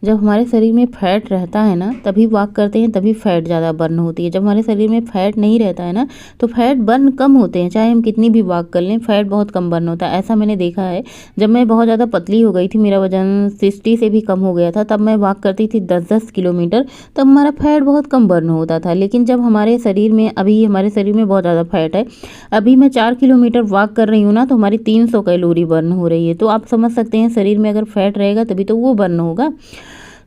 जब हमारे शरीर में फ़ैट रहता है ना तभी वॉक करते हैं, तभी फ़ैट ज़्यादा बर्न होती है। जब हमारे शरीर में फ़ैट नहीं रहता है ना तो फ़ैट बर्न कम होते हैं, चाहे हम कितनी भी वॉक कर लें फ़ैट बहुत कम बर्न होता है। ऐसा मैंने देखा है। जब मैं बहुत ज़्यादा पतली हो गई थी, मेरा वजन 60 से भी कम हो गया था, तब मैं वॉक करती थी 10-10 किलोमीटर, तब हमारा फ़ैट बहुत कम बर्न होता था। लेकिन जब हमारे शरीर में हमारे शरीर में बहुत ज़्यादा फ़ैट है, अभी मैं 4 किलोमीटर वॉक कर रही हूँ ना तो हमारी 300 कैलोरी बर्न हो रही है। तो आप समझ सकते हैं शरीर में अगर फैट रहेगा तभी तो वो बर्न होगा।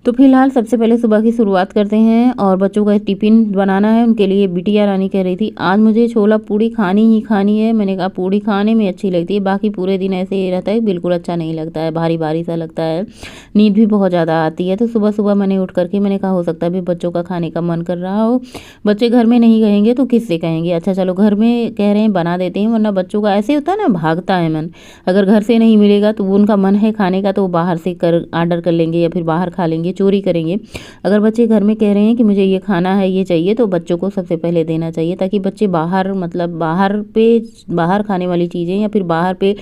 तो फिलहाल सबसे पहले सुबह की शुरुआत करते हैं और बच्चों का टिफ़िन बनाना है। उनके लिए बिटिया रानी कह रही थी आज मुझे छोला पूड़ी खानी ही खानी है। मैंने कहा पूड़ी खाने में अच्छी लगती है, बाकी पूरे दिन ऐसे ही रहता है, बिल्कुल अच्छा नहीं लगता है, भारी भारी सा लगता है, नींद भी बहुत ज़्यादा आती है। तो सुबह सुबह मैंने उठ करके मैंने कहा हो सकता है अभी बच्चों का खाने का मन कर रहा हो, बच्चे घर में नहीं कहेंगे तो किससे कहेंगे। अच्छा चलो घर में कह रहे हैं बना देते हैं, वरना बच्चों का ऐसे होता है ना, भागता है मन। अगर घर से नहीं मिलेगा तो उनका मन है खाने का तो वो बाहर से ऑर्डर कर लेंगे या फिर बाहर खा लेंगे, चोरी करेंगे। अगर बच्चे घर में कह रहे हैं कि मुझे ये खाना है, ये चाहिए, तो बच्चों को सबसे पहले देना चाहिए ताकि बच्चे बाहर खाने वाली चीज़ें या फिर बाहर पे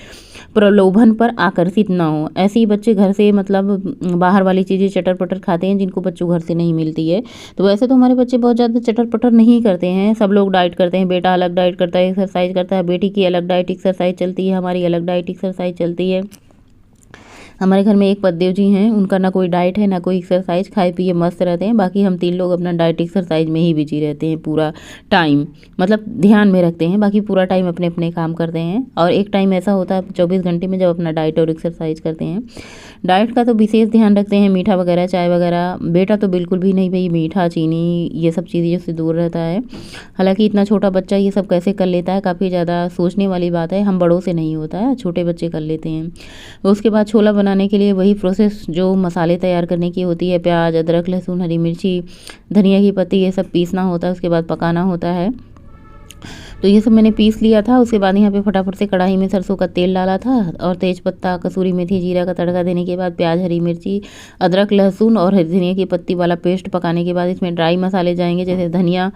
प्रलोभन पर आकर्षित ना हो। ऐसे ही बच्चे घर से बाहर वाली चीज़ें चटर पटर खाते हैं जिनको बच्चों घर से नहीं मिलती है। तो वैसे तो हमारे बच्चे बहुत ज़्यादा चटर पटर नहीं करते हैं, सब लोग डाइट करते हैं। बेटा अलग डाइट करता है, एक्सरसाइज करता है, बेटी की अलग डाइट एक्सरसाइज चलती है, हमारी अलग डाइट एक्सरसाइज चलती है। हमारे घर में एक पतिदेव जी हैं, उनका ना कोई डाइट है ना कोई एक्सरसाइज, खाए पिए मस्त रहते हैं। बाकी हम 3 लोग अपना डाइट एक्सरसाइज में ही बिजी रहते हैं पूरा टाइम, ध्यान में रखते हैं, बाकी पूरा टाइम अपने अपने काम करते हैं। और एक टाइम ऐसा होता है 24 घंटे में जब अपना डाइट और एक्सरसाइज करते हैं। डाइट का तो विशेष ध्यान रखते हैं, मीठा वगैरह चाय वगैरह। बेटा तो बिल्कुल भी नहीं, भाई मीठा चीनी ये सब चीज़ों से दूर रहता है। हालांकि इतना छोटा बच्चा ये सब कैसे कर लेता है, काफ़ी ज़्यादा सोचने वाली बात है। हम बड़ों से नहीं होता है, छोटे बच्चे कर लेते हैं। उसके बाद छोला बनाने के लिए वही प्रोसेस जो मसाले तैयार करने की होती है, प्याज अदरक लहसुन हरी मिर्ची धनिया की पत्ती ये सब पीसना होता है, उसके बाद पकाना होता है। तो ये सब मैंने पीस लिया था। उसके बाद यहाँ पे फटाफट से कढ़ाई में सरसों का तेल डाला था और तेज पत्ता कसूरी मेथी जीरा का तड़का देने के बाद प्याज हरी मिर्ची अदरक लहसुन और धनिया की पत्ती वाला पेस्ट पकाने के बाद इसमें ड्राई मसाले जाएंगे, जैसे धनिया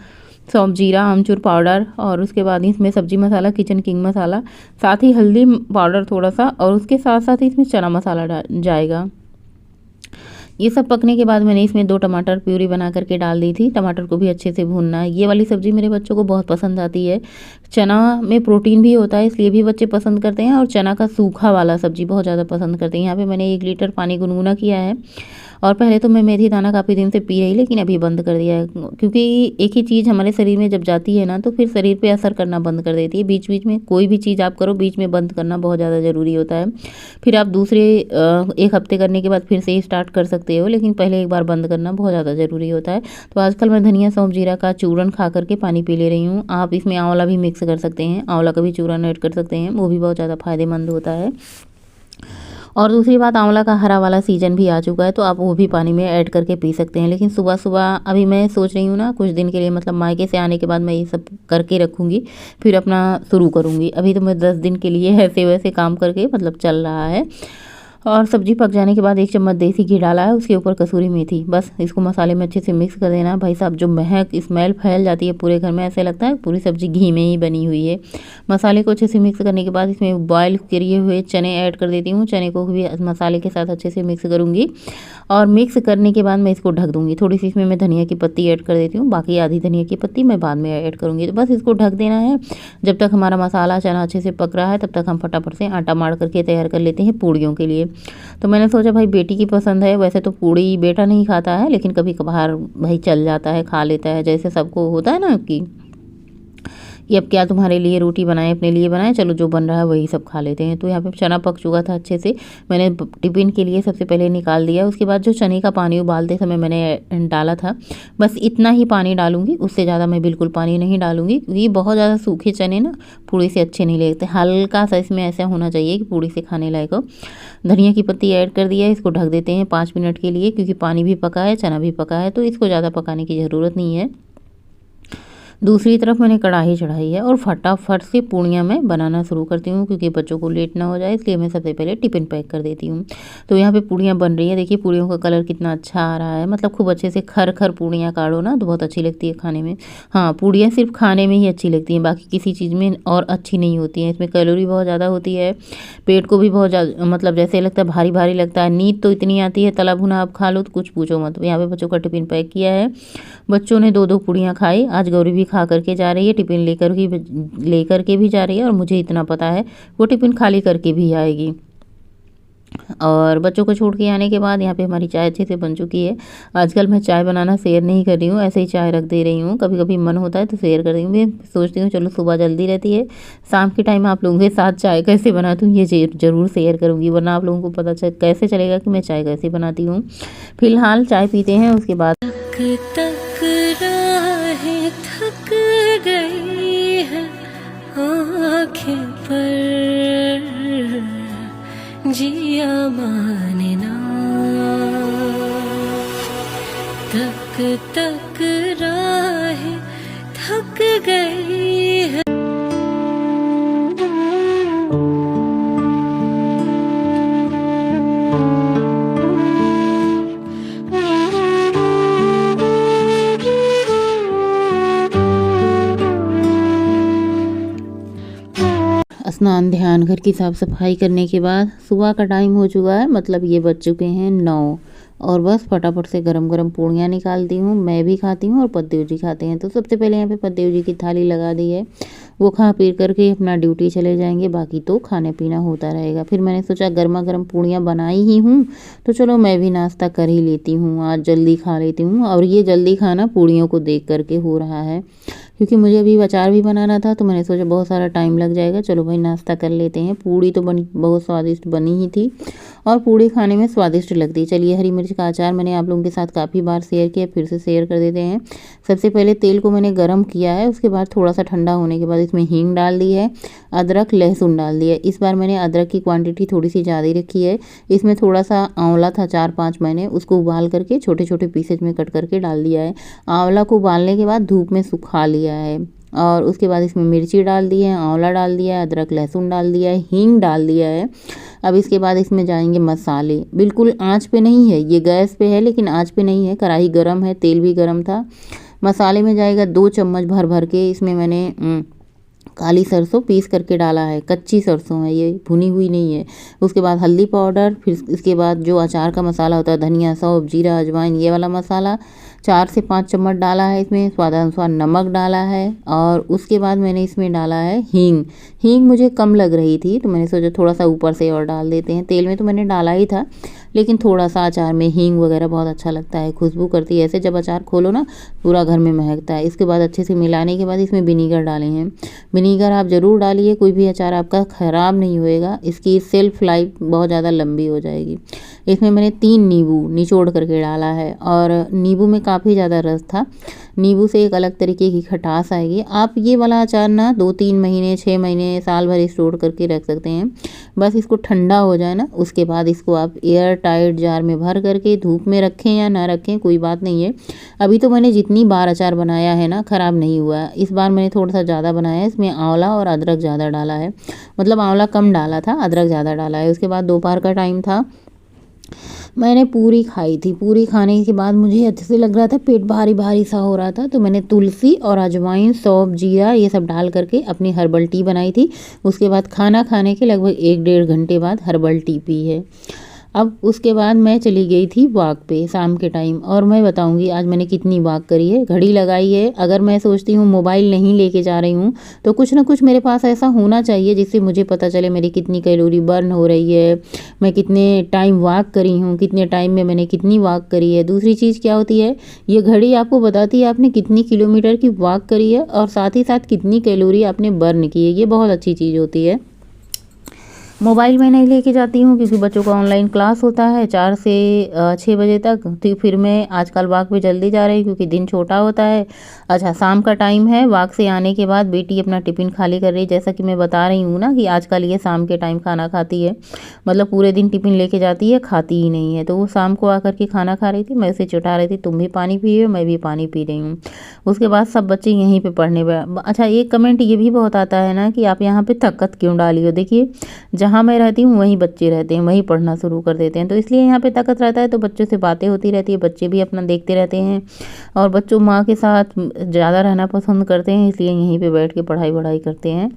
सौंफ जीरा आमचूर पाउडर, और उसके बाद इसमें सब्जी मसाला किचन किंग मसाला, साथ ही हल्दी पाउडर थोड़ा सा, और उसके साथ साथ इसमें चना मसाला जाएगा। ये सब पकने के बाद मैंने इसमें 2 टमाटर प्यूरी बना करके डाल दी थी। टमाटर को भी अच्छे से भूनना है। ये वाली सब्ज़ी मेरे बच्चों को बहुत पसंद आती है। चना में प्रोटीन भी होता है, इसलिए भी बच्चे पसंद करते हैं, और चना का सूखा वाला सब्ज़ी बहुत ज़्यादा पसंद करते हैं। यहाँ पे मैंने 1 लीटर पानी गुनगुना किया है। और पहले तो मैं मेथी दाना काफ़ी दिन से पी रही, लेकिन अभी बंद कर दिया है, क्योंकि एक ही चीज़ हमारे शरीर में जब जाती है ना तो फिर शरीर पे असर करना बंद कर देती है। बीच बीच में कोई भी चीज़ आप करो, बीच में बंद करना बहुत ज़्यादा ज़रूरी होता है। फिर आप दूसरे 1 हफ्ते करने के बाद फिर से स्टार्ट कर सकते हो, लेकिन पहले एक बार बंद करना बहुत ज़्यादा ज़रूरी होता है। तो आजकल मैं धनिया सौंफ जीरा का चूरन खा करके पानी पी ले रही हूँ। आप इसमें आंवला भी मिक्स कर सकते हैं, आंवला का भी चूरन ऐड कर सकते हैं, वो भी बहुत ज़्यादा फायदेमंद होता है। और दूसरी बात, आंवला का हरा वाला सीजन भी आ चुका है, तो आप वो भी पानी में ऐड करके पी सकते हैं। लेकिन सुबह सुबह अभी मैं सोच रही हूँ ना कुछ दिन के लिए, मायके से आने के बाद मैं ये सब करके रखूँगी, फिर अपना शुरू करूँगी। अभी तो मैं 10 दिन के लिए ऐसे वैसे काम करके चल रहा है। और सब्जी पक जाने के बाद 1 चम्मच देसी घी डाला है, उसके ऊपर कसूरी मेथी, बस इसको मसाले में अच्छे से मिक्स कर देना है। भाई साहब जो महक स्मेल फैल जाती है पूरे घर में, ऐसे लगता है पूरी सब्जी घी में ही बनी हुई है। मसाले को अच्छे से मिक्स करने के बाद इसमें बॉयल किए हुए चने ऐड कर देती हूँ। चने को भी मसाले के साथ अच्छे से मिक्स करूँगी, और मिक्स करने के बाद मैं इसको ढक दूँगी। थोड़ी सी इसमें मैं धनिया की पत्ती ऐड कर देती हूँ, बाकी आधी धनिया की पत्ती मैं बाद में ऐड करूँगी। तो बस इसको ढक देना है। जब तक हमारा मसाला चना अच्छे से पक रहा है तब तक हम फटाफट से आटा मार करके तैयार कर लेते हैं पूड़ियों के लिए। तो मैंने सोचा भाई बेटी की पसंद है, वैसे तो पूड़ी बेटा नहीं खाता है, लेकिन कभी कभार भाई चल जाता है, खा लेता है, जैसे सबको होता है ना कि अब क्या तुम्हारे लिए रोटी बनाएं, अपने लिए बनाएं, चलो जो बन रहा है वही सब खा लेते हैं। तो यहाँ पे चना पक चुका था अच्छे से, मैंने टिफ़िन के लिए सबसे पहले निकाल दिया। उसके बाद जो चने का पानी उबालते समय मैंने डाला था, बस इतना ही पानी डालूंगी, उससे ज़्यादा मैं बिल्कुल पानी नहीं डालूंगी, क्योंकि बहुत ज़्यादा सूखे चने ना पूड़ी से अच्छे नहीं लगते। हल्का सा इसमें ऐसा होना चाहिए कि पूड़ी से खाने लायक हो। धनिया की पत्ती ऐड कर दिया, इसको ढक देते हैं 5 मिनट के लिए, क्योंकि पानी भी पका है, चना भी पका है, तो इसको ज़्यादा पकाने की ज़रूरत नहीं है। दूसरी तरफ मैंने कढ़ाई चढ़ाई है और फटाफट से पूड़ियाँ मैं बनाना शुरू करती हूँ, क्योंकि बच्चों को लेट ना हो जाए, इसलिए मैं सबसे पहले टिफ़िन पैक कर देती हूँ। तो यहाँ पे पूड़ियाँ बन रही है, देखिए पूड़ियों का कलर कितना अच्छा आ रहा है, मतलब खूब अच्छे से खर खर पूड़ियाँ काढ़ो ना तो बहुत अच्छी लगती है खाने में। हाँ, पूड़ियाँ सिर्फ खाने में ही अच्छी लगती हैं, बाकी किसी चीज़ में और अच्छी नहीं होती हैं। इसमें कैलोरी बहुत ज़्यादा होती है, पेट को भी बहुत ज़्यादा मतलब जैसे लगता है भारी भारी लगता है, नींद तो इतनी आती है, तला भुना आप खा लो तो कुछ पूछो मत। यहाँ पे बच्चों का टिफ़िन पैक किया है, बच्चों ने 2-2 पूड़ियाँ खाई। आज गौरी भी खा करके जा रही है, टिफ़िन लेकर के भी जा रही है, और मुझे इतना पता है वो टिफ़िन खाली करके भी आएगी। और बच्चों को छोड़ के आने के बाद यहाँ पे हमारी चाय अच्छे से बन चुकी है। आजकल मैं चाय बनाना शेयर नहीं कर रही हूँ, ऐसे ही चाय रख दे रही हूँ, कभी कभी मन होता है तो शेयर कर रही हूँ। मैं सोचती हूँ चलो सुबह जल्दी रहती है, शाम के टाइम आप लोगों के साथ चाय कैसे बनाती हूँ ये ज़रूर शेयर करूँगी, वरना आप लोगों को पता कैसे चलेगा कि मैं चाय कैसे बनाती हूँ। फिलहाल चाय पीते हैं, उसके बाद तक राहें थक गई है आँखें पर जिया माने ना, तक तक राहें थक गई है। स्नान ध्यान घर की साफ़ सफाई करने के बाद सुबह का टाइम हो चुका है, मतलब ये बज चुके हैं 9, और बस फटाफट से गरम गरम पूड़ियाँ निकालती हूँ। मैं भी खाती हूँ और पतिदेव जी खाते हैं। तो सबसे पहले यहाँ पे पतिदेव जी की थाली लगा दी है, वो खा पी करके अपना ड्यूटी चले जाएंगे, बाकी तो खाने पीना होता रहेगा। फिर मैंने सोचा गर्मा गर्म पूड़ियाँ बनाई ही हूँ तो चलो मैं भी नाश्ता कर ही लेती हूँ, आज जल्दी खा लेती हूँ। और ये जल्दी खाना पूड़ियों को देख करके हो रहा है, क्योंकि मुझे अभी अचार भी बनाना था, तो मैंने सोचा बहुत सारा टाइम लग जाएगा, चलो भाई नाश्ता कर लेते हैं। पूड़ी तो बहुत स्वादिष्ट बनी ही थी, और पूड़ी खाने में स्वादिष्ट लगती है। चलिए, हरी मिर्च का अचार मैंने आप लोगों के साथ काफ़ी बार शेयर किया, फिर से शेयर कर देते हैं। सबसे पहले तेल को मैंने गर्म किया है, उसके बाद थोड़ा सा ठंडा होने के बाद इसमें हींग डाल दी है, अदरक लहसुन डाल दिया। इस बार मैंने अदरक की क्वांटिटी थोड़ी सी ज़्यादा रखी है। इसमें थोड़ा सा आंवला था 4-5, मैंने उसको उबाल करके छोटे छोटे पीसेज में कट करके डाल दिया है। आंवला को उबालने के बाद धूप में सुखा लिया है, और उसके बाद इसमें मिर्ची डाल दी है, आंवला डाल दिया है, अदरक लहसुन डाल दिया है, हींग डाल दिया है। अब इसके बाद इसमें जाएंगे मसाले। बिल्कुल आंच पे नहीं है, ये गैस पे है लेकिन आंच पे नहीं है, कढ़ाई गरम है, तेल भी गरम था। मसाले में जाएगा 2 चम्मच भर भर के। इसमें मैंने काली सरसों पीस करके डाला है, कच्ची सरसों है, ये भुनी हुई नहीं है। उसके बाद हल्दी पाउडर, फिर इसके बाद जो अचार का मसाला होता है, धनिया, सौंफ, जीरा, अजवाइन, ये वाला मसाला 4 से 5 चम्मच डाला है। इसमें स्वादानुसार नमक डाला है, और उसके बाद मैंने इसमें डाला है हींग। हींग मुझे कम लग रही थी तो मैंने सोचा थोड़ा सा ऊपर से और डाल देते हैं। तेल में तो मैंने डाला ही था, लेकिन थोड़ा सा अचार में हींग वगैरह बहुत अच्छा लगता है, खुशबू करती है, ऐसे जब अचार खोलो ना पूरा घर में महकता है। इसके बाद अच्छे से मिलाने के बाद इसमें विनीगर डाले हैं। विनीगर आप ज़रूर डालिए, कोई भी अचार आपका ख़राब नहीं होएगा, इसकी सेल्फ लाइफ बहुत ज़्यादा लंबी हो जाएगी। इसमें मैंने 3 नींबू निचोड़ करके डाला है, और नींबू में काफ़ी ज़्यादा रस था। नींबू से एक अलग तरीके की खटास आएगी। आप ये वाला अचार ना 2-3 महीने, 6 महीने, साल भर स्टोर करके रख सकते हैं। बस इसको ठंडा हो जाए ना, उसके बाद इसको आप एयर टाइट जार में भर करके धूप में रखें या ना रखें, कोई बात नहीं है। अभी तो मैंने जितनी बार अचार बनाया है ना, ख़राब नहीं हुआ। इस बार मैंने थोड़ा सा ज़्यादा बनाया है, इसमें आंवला और अदरक ज़्यादा डाला है, मतलब आंवला कम डाला था, अदरक ज़्यादा डाला है। उसके बाद दोपहर का टाइम था, मैंने पूरी खाई थी। पूरी खाने के बाद मुझे अच्छे से लग रहा था, पेट भारी भारी सा हो रहा था, तो मैंने तुलसी और अजवाइन, सौंफ, जीरा ये सब डाल करके अपनी हर्बल टी बनाई थी। उसके बाद खाना खाने के लगभग 1-1.5 घंटे बाद हर्बल टी पी है। अब उसके बाद मैं चली गई थी वॉक पे शाम के टाइम, और मैं बताऊंगी आज मैंने कितनी वॉक करी है। घड़ी लगाई है, अगर मैं सोचती हूँ मोबाइल नहीं लेके जा रही हूँ तो कुछ ना कुछ मेरे पास ऐसा होना चाहिए जिससे मुझे पता चले मेरी कितनी कैलोरी बर्न हो रही है, मैं कितने टाइम वॉक करी हूँ, कितने टाइम में मैंने कितनी वॉक करी है। दूसरी चीज़ क्या होती है, ये घड़ी आपको बताती है आपने कितनी किलोमीटर की वॉक करी है, और साथ ही साथ कितनी कैलोरी आपने बर्न की है। ये बहुत अच्छी चीज़ होती है। मोबाइल मैं नहीं लेके जाती हूँ क्योंकि बच्चों का ऑनलाइन क्लास होता है 4 से 6 बजे तक। तो फिर मैं आजकल वॉक पे जल्दी जा रही हूँ क्योंकि दिन छोटा होता है। अच्छा, शाम का टाइम है, वॉक से आने के बाद बेटी अपना टिफ़िन खाली कर रही है। जैसा कि मैं बता रही हूँ ना कि आजकल ये शाम के टाइम खाना खाती है, मतलब पूरे दिन टिफ़िन लेके जाती है, खाती ही नहीं है। तो वो शाम को आकर के खाना खा रही थी, मैं उसे चिढ़ा रही थी, तुम भी पानी पिए हो, मैं भी पानी पी रही हूँ। उसके बाद सब बच्चे यहीं पे पढ़ने अच्छा, एक कमेंट ये भी बहुत आता है ना कि आप यहाँ पे ताकत क्यों डाली हो। देखिए, जहाँ मैं रहती हूँ वहीं बच्चे रहते हैं, वहीं पढ़ना शुरू कर देते हैं, तो इसलिए यहाँ पे ताकत रहता है। तो बच्चों से बातें होती रहती है, बच्चे भी अपना देखते रहते हैं और बच्चों माँ के साथ ज़्यादा रहना पसंद करते हैं, इसलिए यहीं पे बैठ के पढ़ाई वढ़ाई करते हैं।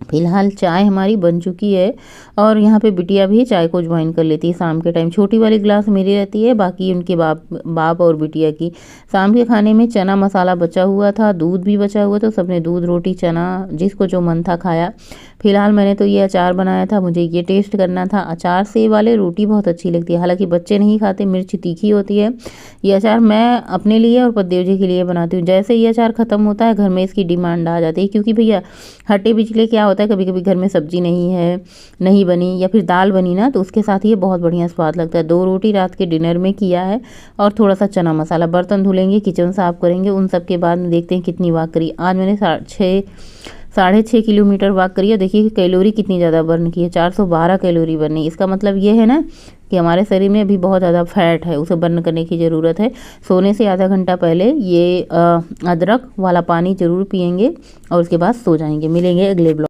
फिलहाल चाय हमारी बन चुकी है और यहाँ पे बिटिया भी चाय को ज्वाइन कर लेती है शाम के टाइम। छोटी वाली ग्लास मेरी रहती है, बाकी उनके बाप और बिटिया की। शाम के खाने में चना मसाला बचा हुआ था, दूध भी बचा हुआ था, सबने दूध रोटी चना जिसको जो मन था खाया। फिलहाल मैंने तो ये अचार बनाया था, मुझे ये टेस्ट करना था। अचार से वाले रोटी बहुत अच्छी लगती है, हालांकि बच्चे नहीं खाते, मिर्च तीखी होती है। ये अचार मैं अपने लिए और पतिदेव जी के लिए बनाती हूँ। जैसे ये अचार ख़त्म होता है घर में इसकी डिमांड आ जाती है, क्योंकि भैया हट्टे बिचले क्या होता है, कभी कभी घर में सब्जी नहीं है, नहीं बनी या फिर दाल बनी ना, तो उसके साथ ये बहुत बढ़िया स्वाद लगता है। 2 रोटी रात के डिनर में किया है और थोड़ा सा चना मसाला। बर्तन धुलेंगे, किचन साफ करेंगे, उन सब के बाद में देखते हैं कितनी वॉक करी। आज मैंने 6.5 किलोमीटर वॉक करी है। देखिए कैलोरी कितनी ज़्यादा बर्न की है, 412 कैलोरी बर्नी। इसका मतलब ये है ना कि हमारे शरीर में अभी बहुत ज़्यादा फैट है, उसे बर्न करने की ज़रूरत है। सोने से आधा घंटा पहले ये अदरक वाला पानी ज़रूर पियेंगे और उसके बाद सो जाएंगे। मिलेंगे अगले ब्लॉग।